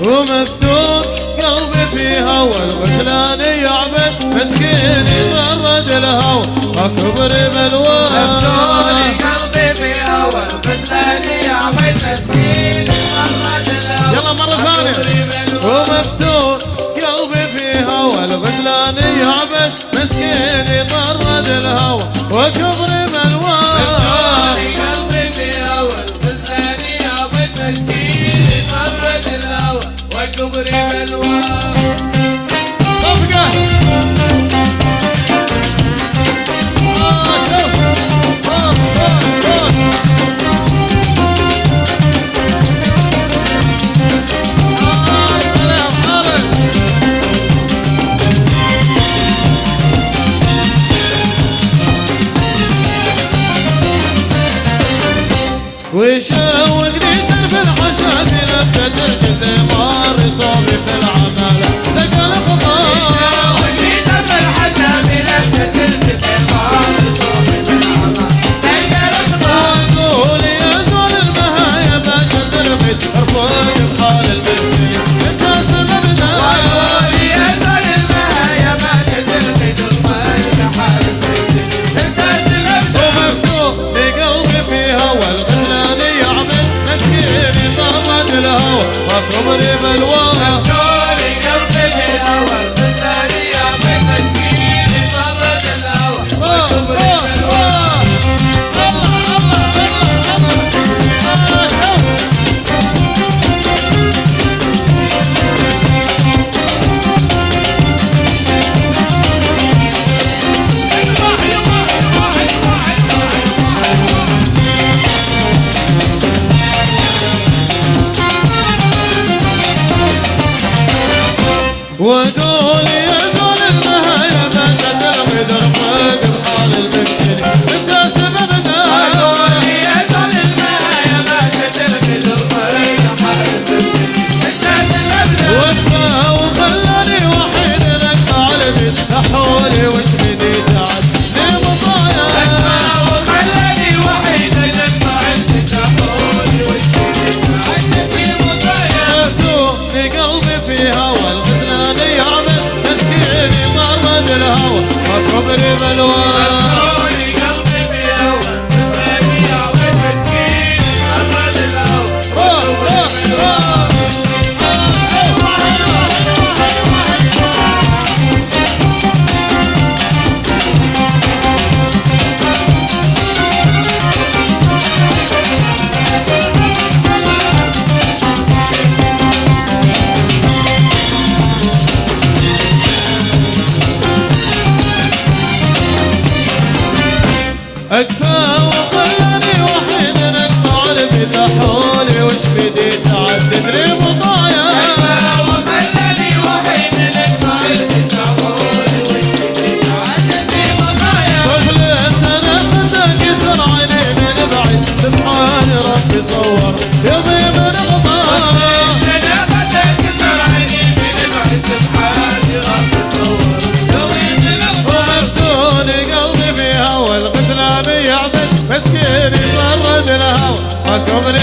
ومفتون قلبي فيها والغزلان يعبد مسكين يطرد الهوى وكبر بلواه. مفتون قلبي فيها والغزلان يعبد مسكين يطرد الهوى. يلا مرة ثانية. ومفتون قلبي فيها والغزلان يعبد مسكين يطرد الهوى وكبر بلواه. قلبي فيها والغزلان يعبد مسكين يطرد الهوى وكبر بلواه. صفقة شوف سلام حارس. ويشوقني درب الحشاد لفتة الجد مار صوبي في العمالة ثقل خطاه. ويشوقني درب الحشاد لفتة الجد مار صوبي في العمالة ثقل خطاه. وقول يا زول المهايا باشا ترمد ارفق بحال المثل انت سببنا. وقول يا زول المهايا باشا ترمد ارفق بحال المثل انت سببنا. ومفتوح لقلبي فيها والغزلان يعبد مسكين يطرد الهوى وكبر بلواه. مفتون قلبي فيها والغزلان يعبد مسكين يطرد الهوى وكبر بلواه. وقول يا زول المهايا باشا ترمد ارفق بحال المثل انت سببنا. وقول يا زول المهايا باشا ترمد ارفق بحال المثل انت سببنا. وقفه وخلاني وحيد نقطع البيت لحولي وش بديت عد زي مطايا. وخلاني وحيد نقطع البيت لحولي وش بديت عد زي مطايا. مفتوح لقلبي فيها والغزلان يعبد مسكين يطرد الهوى وكبر بلواه. مفتون قلبي فيها والغزلان يعبد مسكين يطرد الهوى وكبر بلواه. اكفى وخلاني وحيد نقطع البيت لحولي وش بديت عد تدري مطايا. وخلاني وحيد نقطع البيت لحولي وش بديت عد زي مطايا. طفل سنة فتى كسر عيني من بعيد سبحان ربي صور يضي من غطاه. ومفتون قلبي فيها والغزلان يعبد مسكين يطرد الهوى وكبر